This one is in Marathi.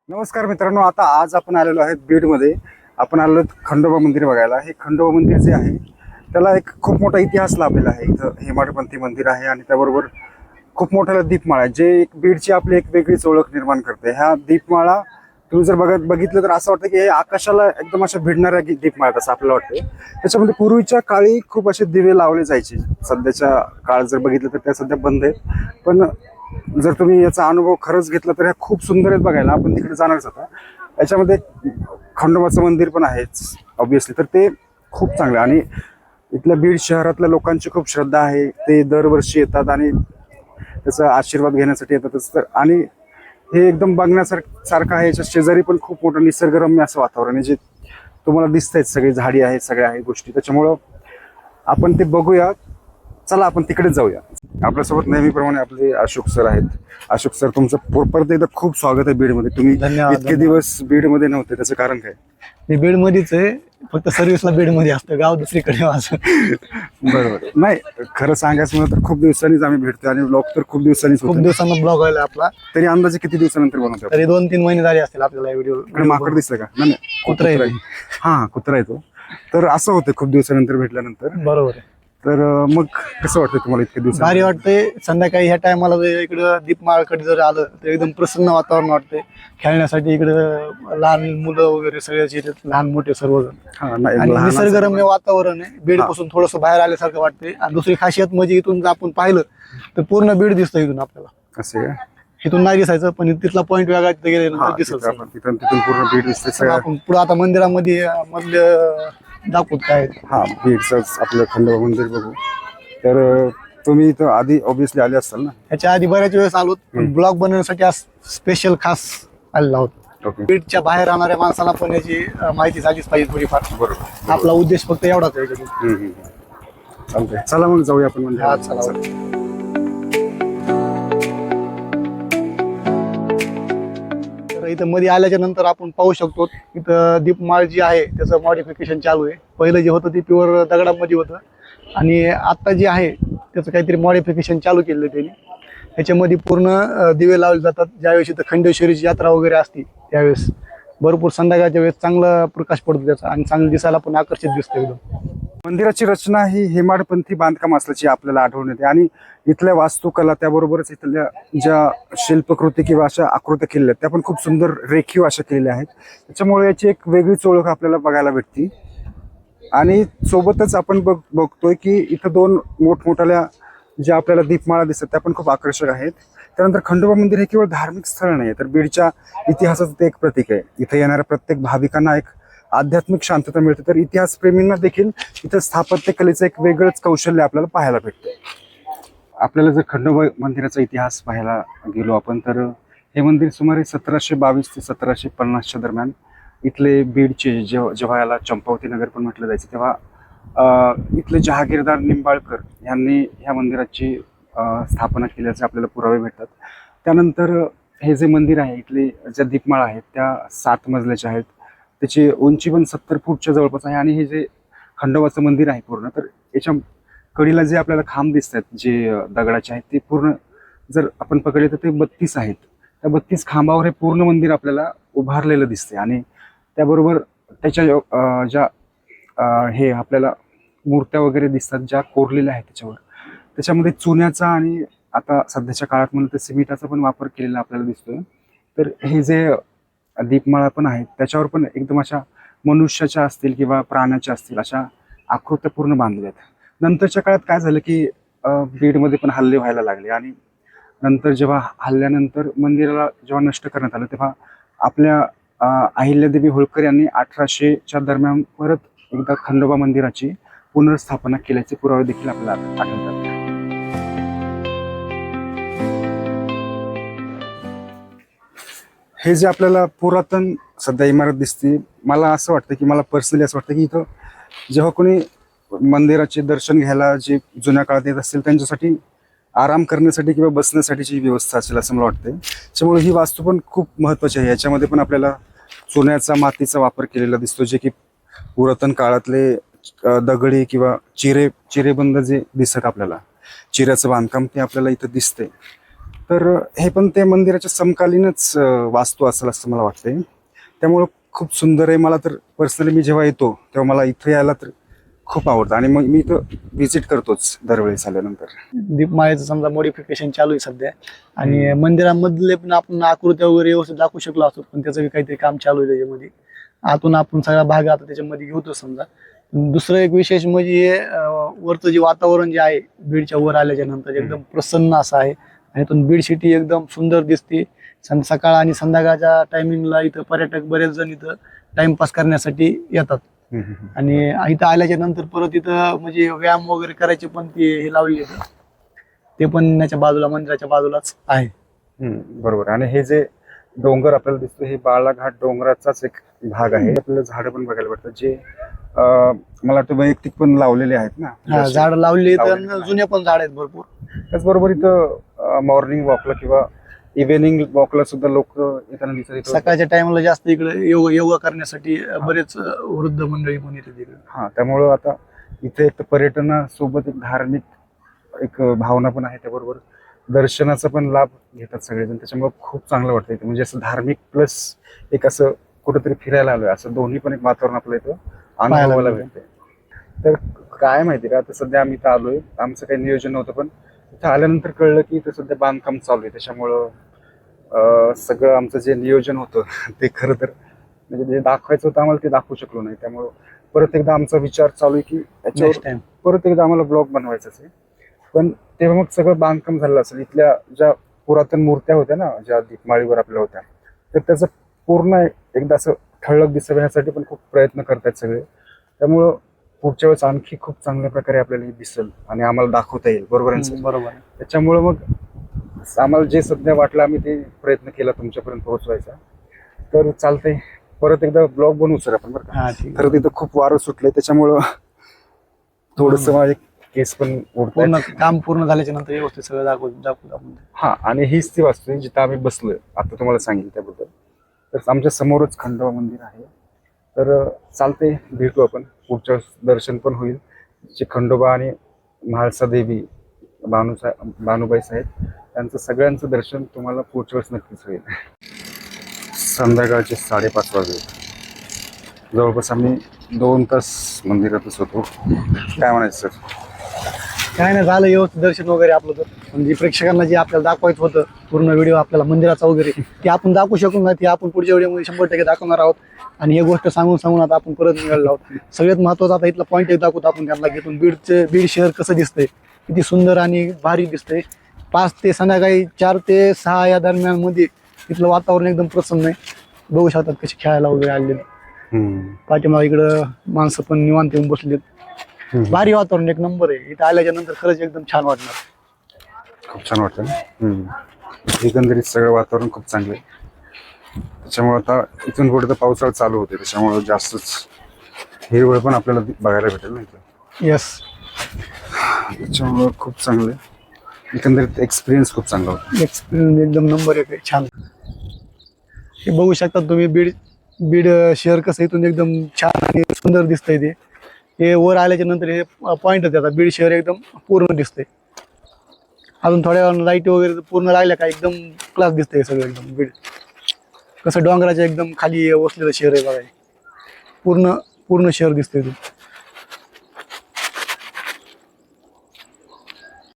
नमस्कार मित्रांनो, आता आज आपण आलेलो आहेत बीडमध्ये. आपण आलो खंडोबा मंदिर बघायला. हे खंडोबा मंदिर जे आहे त्याला एक खूप मोठा इतिहास लाभलेला आहे. इथं हेमाडपंथी मंदिर आहे आणि त्याबरोबर खूप मोठा दीपमाळा आहे, जे एक बीडची आपली एक वेगळीच ओळख निर्माण करते. ह्या दीपमाळा तुम्ही जर बघितलं तर असं वाटतं की हे आकाशाला एकदम अशा भिडणाऱ्या दीपमाळा असं आपल्याला वाटतं. त्याच्यामध्ये पूर्वीच्या काळी खूप असे दिवे लावले जायचे. सध्याच्या काळ जर बघितलं तर त्या सध्या बंद आहेत, पण जर तुम्ही याचा अनुभव खरंच घेतला तर ह्या खूप सुंदर आहेत बघायला. आपण तिकडे जाणारच आता. याच्यामध्ये खंडोबाचं मंदिर पण आहेच ऑब्विसली, तर ते खूप चांगलं. आणि इथल्या बीड शहरातल्या लोकांची खूप श्रद्धा आहे. ते दरवर्षी येतात आणि त्याचा आशीर्वाद घेण्यासाठी येतातच. तर आणि हे एकदम बघण्यासारखं आहे. याच्या शेजारी पण खूप मोठं निसर्गरम्य असं वातावरण आहे, जे तुम्हाला दिसतंय. सगळी झाडी आहेत, सगळ्या आहेत गोष्टी. त्याच्यामुळं आपण ते बघूया. चला आपण तिकडेच जाऊया. आपल्यासोबत नेहमीप्रमाणे आपले अशोक सर आहेत. अशोक सर, तुमचं परत एकदा खूप स्वागत आहे बीडमध्ये. तुम्ही इतके दिवस बीडमध्ये नव्हते, त्याचं कारण काय? मी बीडमध्येच आहे, फक्त सर्व्हिसला बीडमध्ये असतं, गाव दुसरीकडे माझं. बरोबर. नाही, खरं सांगायचं म्हणलं तर खूप दिवसांनीच आम्ही भेटतोय आणि ब्लॉग तर खूप दिवसांनीच खूप होतो. दिवसांना ब्लॉग व्हायला आपला. तरी अंदाजे किती दिवसानंतर बनवतो? तरी 2-3 महिने झाले असतील आपल्याला व्हिडिओ. इकडे माकड दिसलं का? नाही, कुत्रा आहे. हा, कुत्रा येतो. तर असं होतं खूप दिवसानंतर भेटल्यानंतर. बरोबर आहे. तर मग कसं वाटतं तुम्हाला इतके दिवस? भारी वाटतंय. संध्याकाळी ह्या टायमाला इकडं दीपमाळकडे जर आलं तर एकदम प्रसन्न वातावरण वाटतंय. खेळण्यासाठी इकडं लहान मुलं वगैरे सगळ्याच येतात, लहान मोठे सर्वजण. आणि निसर्गरम्य वातावरण आहे. बीड पासून थोडंसं बाहेर आल्यासारखं वाटतंय. आणि दुसरी खासियत म्हणजे इथून जर आपण पाहिलं तर पूर्ण बीड दिसतं इथून आपल्याला. असं इथून नाही दिसायचं, पण तिथला पॉईंट वेगळा तिथे गेल्यानंतर दिसत. तिथून पूर्ण बीड दिसते सगळं. आपण पुढे आता मंदिरामध्ये मधलं दाखवत काय. हा, बीडचंच आपलं खंडोबा मंदिर बघू. तर तुम्ही इथं आधी ऑब्विसली आले असाल ना? ह्याच्या आधी बऱ्याच वेळेस आलो, ब्लॉग बनवण्यासाठी आज स्पेशल खास आलेला आहोत. ओके, बीडच्या बाहेर राहणाऱ्या माणसाला पण याची माहिती झालीच पाहिजे थोडीफार. बरोबर. आपला उद्देश फक्त एवढाच आहे. चालतंय, चला मग जाऊया आपण म्हणजे. हा, चला. तर इथं मध्ये आल्याच्या नंतर आपण पाहू शकतो इथं दीपमाळ जी आहे त्याचं मॉडिफिकेशन चालू आहे. पहिलं जे होतं ते प्युअर दगडामध्ये होतं आणि आता जे आहे त्याचं काहीतरी मॉडिफिकेशन चालू केलं त्यांनी. ह्याच्यामध्ये पूर्ण दिवे लावले जातात. ज्यावेळेस इथं खंडेश्वरीची यात्रा वगैरे असते त्यावेळेस भरपूर संध्याकाळच्या वेळेस चांगला प्रकाश पडतो त्याचा आणि चांगलं दिसायला पण आकर्षित दिसतं एकदम. मंदिराची रचना ही हेमाडपंथी बांधकाम असल्याची आपल्याला आढळून येते. आणि इथल्या वास्तुकला, त्याबरोबरच इथल्या ज्या शिल्पकृती किंवा अशा आकृत्या केलेल्या आहेत त्या पण खूप सुंदर रेखीव अशा केलेल्या आहेत. त्याच्यामुळे याची एक वेगळीच ओळख आपल्याला बघायला भेटते. आणि सोबतच आपण बघतोय की इथं 2 मोठमोठ्या ज्या आपल्याला दीपमाळा दिसतात त्या पण खूप आकर्षक आहेत. त्यानंतर खंडोबा मंदिर हे केवळ धार्मिक स्थळ नाही, तर बीडच्या इतिहासाचं ते एक प्रतीक आहे. इथं येणाऱ्या प्रत्येक भाविकांना एक आध्यात्मिक शांतता मिळते. तर इतिहासप्रेमींना देखील इथं स्थापत्यकलेचं एक वेगळंच कौशल्य आपल्याला पाहायला भेटतं. आपल्याला जर खंडोबा मंदिराचा इतिहास पाहायला गेलो आपण, तर हे मंदिर सुमारे 1722 ते 1750च्या दरम्यान इथले बीडचे जेव्हा याला चंपावती नगर पण म्हटलं जायचं, तेव्हा इथले जहागीरदार निंबाळकर यांनी ह्या मंदिराची स्थापना केल्याचे आपल्याला पुरावे भेटतात. त्यानंतर हे जे मंदिर आहे, इथले ज्या दीपमाळा आहेत त्या 7 मजल्याच्या आहेत. त्याची उंची पण 70 फूटच्या जवळपास आहे. आणि हे जे खंडोबाचं मंदिर आहे पूर्ण, तर याच्या कडीला जे आपल्याला खांब दिसतात जे दगडाचे आहेत, ते पूर्ण जर आपण पकडले तर ते 32 आहेत. त्या 32 खांबावर हे पूर्ण मंदिर आपल्याला उभारलेलं दिसते. आणि त्याबरोबर त्याच्या ज्या हे आपल्याला मूर्त्या वगैरे दिसतात ज्या कोरलेल्या आहेत त्याच्यावर, त्याच्यामध्ये चुन्याचा आणि आता सध्याच्या काळात म्हणलं तर सिमेंटाचा पण वापर केलेला आपल्याला दिसतोय. तर हे जे दीपमाळा पण आहेत त्याच्यावर पण एकदम अशा मनुष्याच्या असतील किंवा प्राण्याच्या असतील अशा आकृत्या पूर्ण बांधल्या आहेत. नंतरच्या काळात काय झालं की बीडमध्ये पण हल्ले व्हायला लागले. आणि नंतर जेव्हा हल्ल्यानंतर मंदिराला जेव्हा नष्ट करण्यात आलं, तेव्हा आपल्या अहिल्यादेवी होळकर यांनी 1800च्या दरम्यान परत एकदा खंडोबा मंदिराची पुनर्स्थापना केल्याचे पुरावे देखील आपल्याला आढळतात. हे जे आपल्याला पुरातन सध्या इमारत दिसते, मला असं वाटतं की मला पर्सनली असं वाटतं की इथं जेव्हा कोणी मंदिराचे दर्शन घ्यायला जे जुन्या काळात येत असतील त्यांच्यासाठी आराम करण्यासाठी किंवा बसण्यासाठीची व्यवस्था असेल असं मला वाटतं. त्याच्यामुळे ही वास्तू पण खूप महत्त्वाची आहे. याच्यामध्ये पण आपल्याला चुन्याचा, मातीचा वापर केलेला दिसतो, जे की पुरातन काळातले दगडी किंवा चिरेबंद जे दिसत आपल्याला, चिऱ्याचं बांधकाम ते आपल्याला इथं दिसतंय. तर हे पण ते मंदिराच्या समकालीनच वास्तू असेल असं मला वाटतंय. त्यामुळं खूप सुंदर आहे. मला तर पर्सनली मी जेव्हा येतो तेव्हा मला इथे यायला तर खूप आवडतं आणि मग मी इथं व्हिजिट करतोच दरवेळेस आल्यानंतर. दीपमाळेचं समजा मॉडिफिकेशन चालू आहे सध्या, आणि मंदिरामधले पण आपण आकृत्या वगैरे व्यवस्थित दाखवू शकलो असतो, पण त्याचं बी काहीतरी काम चालू आहे त्याच्यामध्ये. आतून आपण सगळा भाग आता त्याच्यामध्ये घेतो समजा. दुसरं एक विशेष म्हणजे हे, वरचं जे वातावरण जे आहे बीडच्या वर आल्याच्या नंतर एकदम प्रसन्न असं आहे, आणि इथून बीड सिटी एकदम सुंदर दिसते. सकाळ आणि संध्याकाळच्या टायमिंगला इथं पर्यटक बरेच जण इथं टाइमपास करण्यासाठी येतात. आणि इथं आल्याच्या नंतर परत इथं म्हणजे व्यायाम वगैरे करायचे पण ते हे लावले, ते पण याच्या बाजूला मंदिराच्या बाजूलाच आहे. बरोबर. आणि हे जे डोंगर आपल्याला दिसतो हे बाळाघाट डोंगराचाच एक भाग आहे. आपल्याला झाडं पण बघायला भेटतात जे मला वाटतं वैयक्तिक पण लावलेले आहेत ना. झाड लावलेली तर लावलेली जुने पण झाड आहेत भरपूर. त्याचबरोबर इथं मॉर्निंग वॉकला किंवा इव्हिनिंग वॉकला सुद्धा लोक येताना दिसतात. सकाळच्या टाइमला जास्त इकडे योगा करण्यासाठी बरेच वृद्ध मंडळी पण येतात इकडे. हा, त्यामुळं आता इथे एक पर्यटनासोबत एक धार्मिक एक भावना पण आहे, त्याबरोबर दर्शनाचा पण लाभ घेतात सगळेजण. त्याच्यामुळे खूप चांगलं वाटतं इथे. म्हणजे असं धार्मिक प्लस एक असं कुठंतरी फिरायला आलोय असं दोन्ही पण एक वातावरण आपलं इथं अनुभवायला भेटते. तर काय माहिती का, आता सध्या आम्ही इथं आलोय, आमचं काही नियोजन नव्हतं, पण इथं आल्यानंतर कळलं की इथं सध्या बांधकाम चालू आहे. त्याच्यामुळं सगळं आमचं जे नियोजन होतं ते खरं तर म्हणजे जे दाखवायचं होतं आम्हाला ते दाखवू शकलो नाही. त्यामुळं परत एकदा आमचा विचार चालू आहे की याच्यावर परत एकदा आम्हाला ब्लॉग बनवायचाच आहे. पण तेव्हा मग सगळं बांधकाम झालेलं असेल. इथल्या ज्या पुरातन मूर्त्या होत्या ना, ज्या दीपमाळीवर आपल्या होत्या, तर त्याचं पूर्ण एकदा असं ठळक दिसावं ह्यासाठी पण खूप प्रयत्न करतायत सगळे. त्यामुळं पुढच्या वेळेस आणखी खूप चांगल्या प्रकारे आपल्याला हे दिसेल आणि आम्हाला दाखवता येईल. बरोबर आहे ना? बरोबर. त्याच्यामुळं मग आम्हाला जे सध्या वाटलं आम्ही ते प्रयत्न केला तुमच्यापर्यंत पोहोचवायचा. तर चालतंय, परत एकदा ब्लॉग बनवू सर आपण, बरं का? खरं तिथं खूप वारं सुटलंय त्याच्यामुळं थोडस माझे केस पण पूर्ण काम पूर्ण झाल्याच्या नंतर व्यवस्थित सगळं दाखवू. हा, आणि हीच ती वास्तू आहे जिथं आम्ही बसलोय आता तुम्हाला सांगितलं त्याबद्दल. तर आमच्या समोरच खंडोबा मंदिर आहे. तर चालतंय, भेटू आपण पुढच्या दर्शन पण होईल. जे खंडोबा आणि म्हाळसा देवी भानुबाई साहेब त्यांचं सगळ्यांचं दर्शन तुम्हाला पुढच्या वेळेस नक्कीच होईल. संध्याकाळचे 5:30 वाजले. जवळपास आम्ही 2 तास मंदिरातच होतो. काय म्हणायचं सर? काय नाही, झालं व्यवस्थित दर्शन वगैरे आपलं. तर म्हणजे प्रेक्षकांना जे आपल्याला दाखवायचं होतं पूर्ण व्हिडिओ आपल्याला मंदिराचा वगैरे, ते आपण दाखवू शकू नाही, ते आपण पुढच्या व्हिडिओमध्ये 100% दाखवणार आहोत. आणि हे गोष्ट सांगून आता आपण परत निघालो आहोत. सगळ्यात महत्त्वाचा आता इथला पॉईंट एक दाखवतो आपण त्यांना, घेतून बीड शहर कसं दिसतंय, किती सुंदर आणि भारी दिसतंय. 5 ते संध्याकाळी 4 ते 6 या दरम्यान मध्ये इथलं वातावरण एकदम प्रसन्न आहे. बघू शकतात कशी खेळायला वगैरे आलेले. पाठीमागे इकडं माणसं पण निवांत येऊन बसलेत. भारी वातावरण, एक नंबर आहे. इथं आल्याच्या नंतर खरंच एकदम छान वाटणार. खूप छान वाटतं. एकंदरीत सगळं वातावरण खूप चांगलं आहे. त्याच्यामुळे आता इथून पुढे तर पावसाळा चालू होते, त्याच्यामुळे जास्तच हिरवळ पण आपल्याला बघायला भेटेल ना इथं. येस, त्याच्यामुळं खूप चांगलं आहे. एकंदरीत एक्सपिरियन्स खूप चांगला होता. एक्सपिरियन्स एकदम नंबर 1 आहे, छान. हे बघू शकता तुम्ही बीड शहर कसं इथून एकदम छान आणि सुंदर दिसतंय. ते वर आल्याच्या नंतर हे पॉईंट त्याचा, बीड शहर एकदम पूर्ण दिसतंय. अजून थोड्या लाईट वगैरे पूर्ण लागल्या का एकदम क्लास दिसतंय सगळं एकदम. बीड कसं डोंगराच्या एकदम खाली वसलेलं शहर आहे बघा. पूर्ण शहर दिसतंय.